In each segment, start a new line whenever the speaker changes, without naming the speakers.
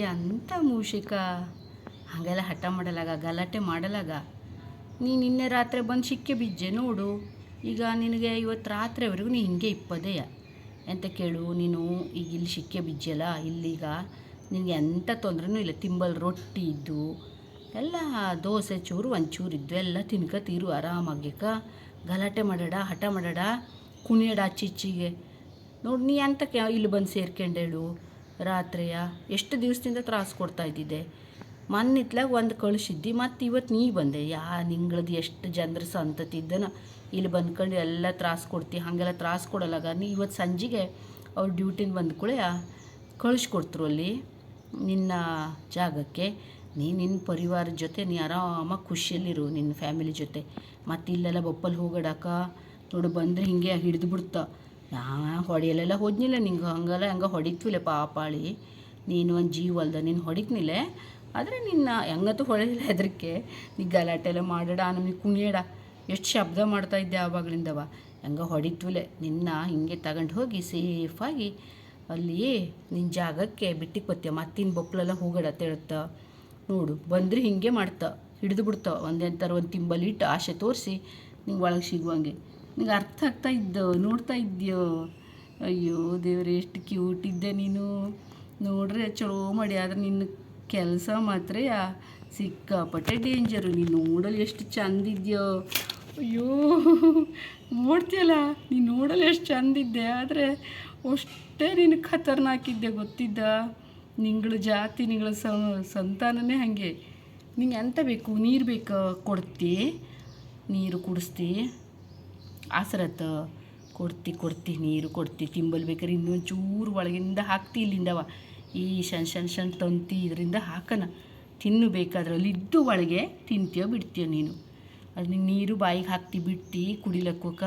ಎಂಥ ಮೂಷಿಕ ಹಾಗೆಲ್ಲ ಹಠ ಮಾಡಲಾಗ ಗಲಾಟೆ ಮಾಡಲಾಗ. ನೀನು ನಿನ್ನೆ ರಾತ್ರಿ ಬಂದು ಸಿಕ್ಕೆ ಬಿಜ್ಜೆ ನೋಡು. ಈಗ ನಿನಗೆ ಇವತ್ತು ರಾತ್ರಿವರೆಗೂ ನೀ ಹಿಂಗೆ ಇಪ್ಪದೆಯ ಎಂತ ಕೇಳು. ನೀನು ಈಗ ಇಲ್ಲಿ ಸಿಕ್ಕೆ ಬಿಜ್ಜಲ್ಲ, ಇಲ್ಲೀಗ ನಿನಗೆ ಎಂಥ ತೊಂದ್ರೆನೂ ಇಲ್ಲ. ತಿಂಬಲ್ ರೊಟ್ಟಿ ಇದ್ದು ಎಲ್ಲ ದೋಸೆ ಚೂರು ಒಂಚೂರು ಇದ್ದು ಎಲ್ಲ ತಿನ್ಕತೀರು ಆರಾಮಾಗ್ಯಕ. ಗಲಾಟೆ ಮಾಡಡ, ಹಠ ಮಾಡಡ, ಕುಣಿಯಡ ಆಚಿಚ್ಚಿಗೆ ನೋಡಿ. ನೀ ಎಂತಕ್ಕೆ ಇಲ್ಲಿ ಬಂದು ಸೇರ್ಕೊಂಡೇಳು ರಾತ್ರಿಯ? ಎಷ್ಟು ದಿವಸದಿಂದ ತ್ರಾಸು ಕೊಡ್ತಾ ಇದ್ದಿದ್ದೆ. ಮನ್ನಿತ್ಲಾಗ ಒಂದು ಕಳಿಸಿದ್ದಿ, ಮತ್ತು ಇವತ್ತು ನೀ ಬಂದೆ. ನಿಂಗಳದ್ದು ಎಷ್ಟು ಜನರ ಸಂತತಿದ್ದನ ಇಲ್ಲಿ ಬಂದ್ಕೊಂಡು ಎಲ್ಲ ತ್ರಾಸು ಕೊಡ್ತಿ. ಹಾಗೆಲ್ಲ ತ್ರಾಸು ಕೊಡಲಾಗ ನೀ ಇವತ್ತು ಸಂಜೆಗೆ ಅವ್ರು ಡ್ಯೂಟಿನ ಬಂದ ಕೂಡ ಕಳಿಸ್ಕೊಡ್ತರು ಅಲ್ಲಿ ನಿನ್ನ ಜಾಗಕ್ಕೆ. ನಿನ್ನ ಪರಿವಾರದ ಜೊತೆ ನೀ ಆರಾಮಾಗಿ ಖುಷಿಯಲ್ಲಿರು ನಿನ್ನ ಫ್ಯಾಮಿಲಿ ಜೊತೆ. ಮತ್ತು ಇಲ್ಲೆಲ್ಲ ಬಪ್ಪಲ್ಲಿ ಹೋಗಡಾಕ ನೋಡು ಬಂದರೆ ಹಿಂಗೆ ಹಿಡಿದು ಬಿಡ್ತಾ. ಹೊಡೆಯಲ್ಲೆಲ್ಲ ಹೋದ್ನಿಲ್ಲ ನಿಂಗೆ, ಹಂಗೆ ಹೊಡಿತ್ವಿಲ್ಲ ಪಾಪಾಳಿ. ನೀನು ಒಂದು ಜೀವ ಅಲ್ದ ನೀನು ಹೊಡಿತ್ನಿಲ್ಲ. ಆದರೆ ನಿನ್ನ ಹೆಂಗತ್ತೂ ಹೊಡೆದಿಲ್ಲ. ಹೆದರಿಕೆ ನೀ ಗಲಾಟೆ ಎಲ್ಲ ಮಾಡಡ, ನಮಗೆ ಕುಣಿಯಡ. ಎಷ್ಟು ಶಬ್ದ ಮಾಡ್ತಾಯಿದ್ದೆ ಆವಾಗಲಿಂದವ. ಹೆಂಗೆ ಹೊಡಿತ್ವಿಲೆ ನಿನ್ನ. ಹಿಂಗೆ ತಗೊಂಡು ಹೋಗಿ ಸೇಫಾಗಿ ಅಲ್ಲಿ ನಿನ್ನ ಜಾಗಕ್ಕೆ ಬಿಟ್ಟಿಗೆ ಬತ್ತೀಯ. ಮತ್ತಿನ ಬೊಪ್ಪಲೆಲ್ಲ ಹೋಗಡ ತಿಳುತ್ತ ನೋಡು. ಬಂದರೆ ಹಿಂಗೆ ಮಾಡ್ತಾ ಹಿಡಿದು ಬಿಡ್ತಾವ. ಒಂದೆಂಥರ ಒಂದು ತಿಂಬಲ್ಲಿ ಇಟ್ಟು ಆಸೆ ತೋರಿಸಿ ನಿಂಗೆ ಒಳಗೆ ಸಿಗುವಂಗೆ. ನಿಂಗೆ ಅರ್ಥ ಆಗ್ತಾ ಇದ್ದೋ, ನೋಡ್ತಾ ಇದ್ದೀಯೋ. ಅಯ್ಯೋ ದೇವ್ರೆ, ಎಷ್ಟು ಕ್ಯೂಟ್ ಇದ್ದೆ ನೀನು. ನೋಡ್ರೆ ಚಲೋ ಮಾಡಿ. ಆದರೆ ನಿನ್ನ ಕೆಲಸ ಮಾತ್ರ ಸಿಕ್ಕಾಪಟ್ಟೆ ಡೇಂಜರು. ನೀನು ನೋಡಲು ಎಷ್ಟು ಚಂದಿದ್ಯೋ. ಅಯ್ಯೋ ನೋಡ್ತೀಯಲ್ಲ, ನೀನು ನೋಡಲು ಎಷ್ಟು ಚಂದಿದ್ದೆ. ಆದರೆ ಅಷ್ಟೇ ನೀನು ಖತರ್ನಾಕಿದ್ದೆ ಗೊತ್ತಿದ್ದ. ನಿಂಗಳ ಜಾತಿ, ನಿಂಗಳ ಸಂತಾನನೇ ಹಾಗೆ. ನಿಂಗೆ ಎಂತ ಬೇಕು? ನೀರು ಬೇಕು ಕೊಡ್ತಿ, ನೀರು ಕುಡಿಸ್ತಿ. ಆಸರತ್ತ ಕೊಡ್ತಿ ನೀರು ಕೊಡ್ತಿ. ತಿಂಬಲ್ ಬೇಕಾದ್ರೆ ಇನ್ನೊಂದು ಚೂರು ಒಳಗಿಂದ ಹಾಕ್ತಿ. ಇಲ್ಲಿಂದವ ಈ ಸಣ್ಣ ತಂತಿ ಇದರಿಂದ ಹಾಕನ ತಿನ್ನು. ಬೇಕಾದ್ರೆ ಅಲ್ಲಿದ್ದು ಒಳಗೆ ತಿಂತೀಯೋ ಬಿಡ್ತೀಯೋ ನೀನು. ಅದು ನಿಂಗೆ ನೀರು ಬಾಯಿಗೆ ಹಾಕ್ತಿ ಬಿಟ್ಟು ಕುಡಿಲಕ್ಕೋಕ.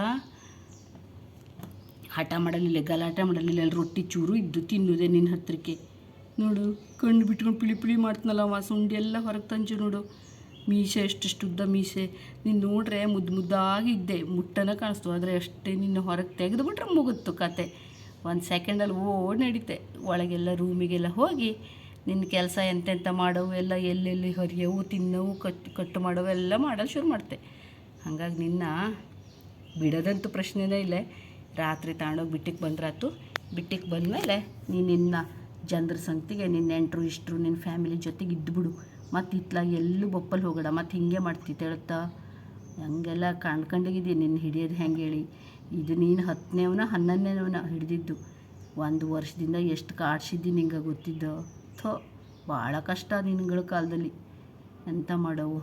ಹಠ ಮಾಡಲಿಲ್ಲ, ಗಲಾಟೆ ಮಾಡಲಿಲ್ಲ. ಅಲ್ಲಿ ರೊಟ್ಟಿ ಚೂರು ಇದ್ದು ತಿನ್ನುವುದೇ ನಿನ್ನ ಹತ್ರಕ್ಕೆ. ನೋಡು ಕಣ್ಣು ಬಿಟ್ಕೊಂಡು ಪಿಳಿ ಮಾಡ್ತಾನಲ್ಲ ಅವ. ಸುಂಡಿ ಎಲ್ಲ ಹೊರಗೆ ತಂಚು ನೋಡು. ಮೀಸೆ ಎಷ್ಟೆಷ್ಟು ಉದ್ದ ಮೀಸೆ. ನೀನು ನೋಡ್ರೆ ಮುದ್ದಾಗಿದ್ದೆ, ಮುಟ್ಟನ ಕಾಣಿಸ್ತು. ಆದರೆ ಅಷ್ಟೇ ನಿನ್ನ ಹೊರಗೆ ತೆಗೆದುಬಿಟ್ರೆ ಮುಗಿತು ಕತೆ. ಒಂದು ಸೆಕೆಂಡಲ್ಲಿ ಓಡಿ ನಡೀತೆ ಒಳಗೆಲ್ಲ ರೂಮಿಗೆಲ್ಲ ಹೋಗಿ ನಿನ್ನ ಕೆಲಸ ಎಂತೆಂಥ ಮಾಡೋವು ಎಲ್ಲ, ಎಲ್ಲೆಲ್ಲಿ ಹರಿಯವು, ತಿನ್ನವು, ಕಟ್ಟು ಮಾಡೋವು ಎಲ್ಲ ಮಾಡಲು ಶುರು ಮಾಡ್ತೆ. ಹಾಗಾಗಿ ನಿನ್ನ ಬಿಡೋದಂತೂ ಪ್ರಶ್ನೆನೇ ಇಲ್ಲ. ರಾತ್ರಿ ತಗೊಂಡೋಗಿ ಬಿಟ್ಟಿಗೆ ಬಂದ್ರಾತು. ಬಿಟ್ಟಿಗೆ ಬಂದಮೇಲೆ ನಿನ್ನ ಜನರ ಸಂಗತಿಗೆ ನಿನ್ನ ನೆಂಟರು ಇಷ್ಟರು ನಿನ್ನ ಫ್ಯಾಮಿಲಿ ಜೊತೆಗೆ ಇದ್ದುಬಿಡು. ಮತ್ತು ಇತ್ಲಾಗ ಎಲ್ಲೂ ಬಪ್ಪಲ್ಲಿ ಹೋಗಡ. ಮತ್ತು ಹಿಂಗೆ ಮಾಡ್ತಿ ಹೇಳ್ತಾ. ಹಂಗೆಲ್ಲ ಕಂಡ್ಕೊಂಡಿದ್ದೀನಿ ನಿನ್ನ ಹಿಡಿಯೋದು ಹೆಂಗೆ ಹೇಳಿ. ಇದು ನೀನು 10ನೇವನ 11ನೇವನ ಹಿಡಿದಿದ್ದು. 1 ವರ್ಷದಿಂದ ಎಷ್ಟು ಕಾಡ್ಸಿದ್ದಿ ನಿಂಗೆ ಗೊತ್ತಿದ್ದೋ. ಭಾಳ ಕಷ್ಟ ನಿನ್ಗಳ ಕಾಲದಲ್ಲಿ. ಎಂತ ಮಾಡೋವು.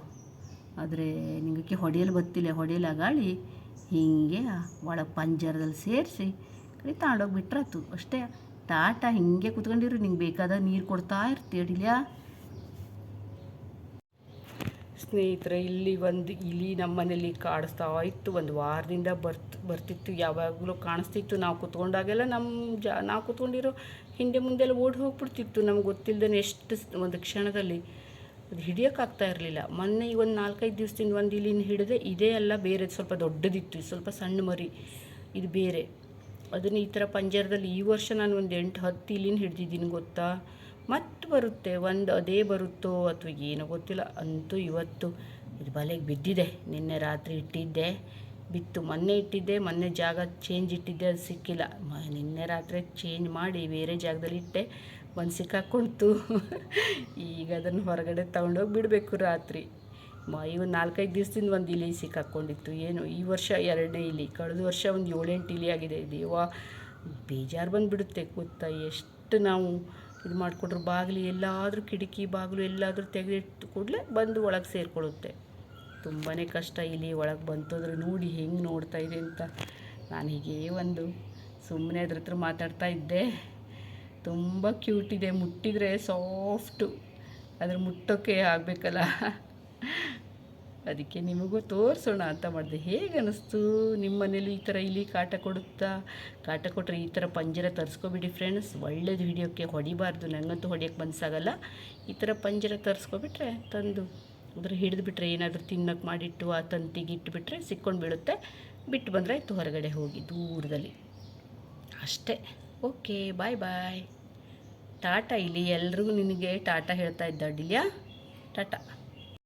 ಆದರೆ ನಿಂಗಕ್ಕೆ ಹೊಡೆಯಲು ಗೊತ್ತಿಲ್ಲ. ಹೊಡೆಯಲಾಗಾಳಿ ಹೀಗೆ ಒಳಗೆ ಪಂಜರದಲ್ಲಿ ಸೇರಿಸಿ ಕಡೆ ತಗೊಂಡೋಗಿ ಬಿಟ್ರಾತು ಅಷ್ಟೇ. ಟಾಟಾ ಹಿಂಗೆ ಕುತ್ಕೊಂಡಿರು. ನಿಂಗೆ ಬೇಕಾದಾಗ ನೀರು ಕೊಡ್ತಾ ಇರ್ತೀಯ. ಅಡಿಲ್ಯಾ ಸ್ನೇಹಿತರೆ, ಇಲ್ಲಿ ಒಂದು ಇಲಿ ನಮ್ಮ ಮನೇಲಿ ಕಾಡಿಸ್ತಾ ಇತ್ತು. ಒಂದು ವಾರದಿಂದ ಬರ್ತಿತ್ತು. ಯಾವಾಗಲೂ ಕಾಣಿಸ್ತಿತ್ತು. ನಾವು ಕುತ್ಕೊಂಡಾಗೆಲ್ಲ ನಾವು ಕುತ್ಕೊಂಡಿರೋ ಹಿಂದೆ ಮುಂದೆಲ್ಲ ಓಡಿ ಹೋಗ್ಬಿಡ್ತಿತ್ತು. ನಮ್ಗೆ ಗೊತ್ತಿಲ್ಲದೇ ಎಷ್ಟು ಒಂದು ಕ್ಷಣದಲ್ಲಿ. ಅದು ಹಿಡಿಯೋಕ್ಕಾಗ್ತಾ ಇರಲಿಲ್ಲ. ಮೊನ್ನೆ ಈಗ ಒಂದು 4-5 ದಿವಸದಿಂದ ಒಂದು ಇಲಿನ ಹಿಡಿದೆ. ಇದೇ ಅಲ್ಲ, ಬೇರೆ ಸ್ವಲ್ಪ ದೊಡ್ಡದಿತ್ತು. ಸ್ವಲ್ಪ ಸಣ್ಣ ಮರಿ. ಇದು ಬೇರೆ. ಅದನ್ನು ಈ ಥರ ಪಂಜರದಲ್ಲಿ ಈ ವರ್ಷ ನಾನು ಒಂದು 8-10 ಇಲಿನ ಹಿಡ್ದಿದ್ದೀನಿ ಗೊತ್ತಾ. ಮತ್ತೆ ಬರುತ್ತೆ ಒಂದು, ಅದೇ ಬರುತ್ತೋ ಅಥವಾ ಏನೋ ಗೊತ್ತಿಲ್ಲ. ಅಂತೂ ಇವತ್ತು ಇದು ಬಲೆಗೆ ಬಿದ್ದಿದೆ. ನಿನ್ನೆ ರಾತ್ರಿ ಇಟ್ಟಿದ್ದೆ, ಬಿತ್ತು. ಮೊನ್ನೆ ಇಟ್ಟಿದ್ದೆ, ಮೊನ್ನೆ ಜಾಗ ಚೇಂಜ್ ಇಟ್ಟಿದ್ದೆ, ಅದು ಸಿಕ್ಕಿಲ್ಲ. ನಿನ್ನೆ ರಾತ್ರಿ ಚೇಂಜ್ ಮಾಡಿ ಬೇರೆ ಜಾಗದಲ್ಲಿ ಇಟ್ಟೆ, ಒಂದು ಸಿಕ್ಕಾಕೊಳ್ತು. ಈಗ ಅದನ್ನು ಹೊರಗಡೆ ತೊಗೊಂಡೋಗಿ ಬಿಡಬೇಕು ರಾತ್ರಿ. ಒಂದು 4-5 ದಿವಸದಿಂದ ಒಂದು ಇಲಿ ಸಿಕ್ಕಾಕ್ಕೊಂಡಿತ್ತು. ಏನು ಈ ವರ್ಷ 2ನೇ ಇಲಿ. ಕಳೆದ ವರ್ಷ ಒಂದು 7-8 ಇಲಿ ಆಗಿದೆ. ದೇವಾ, ಬೇಜಾರು ಬಂದುಬಿಡುತ್ತೆ ಗೊತ್ತಾ. ಎಷ್ಟು ನಾವು ಇದು ಮಾಡಿಕೊಟ್ರು. ಬಾಗಿಲು ಎಲ್ಲಾದರೂ, ಕಿಟಕಿ ಬಾಗಿಲು ಎಲ್ಲಾದರೂ ತೆಗೆದಿಟ್ಟು ಕೂಡಲೇ ಬಂದು ಒಳಗೆ ಸೇರಿಕೊಳ್ಳುತ್ತೆ. ತುಂಬಾ ಕಷ್ಟ. ಇಲಿ ಒಳಗೆ ಬಂತಂದ್ರೆ ನೋಡಿ ಹೆಂಗೆ ನೋಡ್ತಾ ಇದೆ ಅಂತ. ನಾನು ಹೀಗೆ ಒಂದು ಸುಮ್ಮನೆ ಅದ್ರ ಹತ್ರ ಮಾತಾಡ್ತಾ ಇದ್ದೆ. ತುಂಬ ಕ್ಯೂಟ್ ಇದೆ. ಮುಟ್ಟಿದರೆ ಸಾಫ್ಟು. ಅದ್ರ ಮುಟ್ಟೋಕ್ಕೆ ಆಗಬೇಕಲ್ಲ, ಅದಕ್ಕೆ ನಿಮಗೂ ತೋರಿಸೋಣ ಅಂತ ಮಾಡಿದೆ. ಹೇಗೆ ಅನ್ನಿಸ್ತು ನಿಮ್ಮ ಮನೇಲಿ ಈ ಥರ ಇಲಿ ಕಾಟ ಕೊಟ್ಟರೆ ಈ ಥರ ಪಂಜರ ತರಿಸ್ಕೊಬಿಡಿ ಫ್ರೆಂಡ್ಸ್. ಒಳ್ಳೇದು. ವಿಡಿಯೋಕ್ಕೆ ಹೊಡಿಬಾರ್ದು. ನನಗಂತೂ ಹೊಡಿಯೋಕ್ಕೆ ಮನಸ್ಸಾಗಲ್ಲ. ಈ ಥರ ಪಂಜರ ತರಿಸ್ಕೊಬಿಟ್ರೆ ತಂದು ಅದ್ರ ಹಿಡಿದುಬಿಟ್ರೆ ಏನಾದರೂ ತಿನ್ನೋಕ್ಕೆ ಮಾಡಿಟ್ಟು ಆ ತಂತಿಗೆ ಇಟ್ಟುಬಿಟ್ರೆ ಸಿಕ್ಕೊಂಡು ಬೀಳುತ್ತೆ. ಬಿಟ್ಟು ಬಂದರೆ ಆಯಿತು ಹೊರಗಡೆ ಹೋಗಿ ದೂರದಲ್ಲಿ ಅಷ್ಟೇ. ಓಕೆ, ಬಾಯ್ ಬಾಯ್. ಟಾಟಾ ಇಲ್ಲಿ ಎಲ್ರಿಗೂ ನಿನಗೆ ಟಾಟಾ ಹೇಳ್ತಾ ಇದ್ದ ಡಿಲ್ಯಾ ಟಾಟಾ.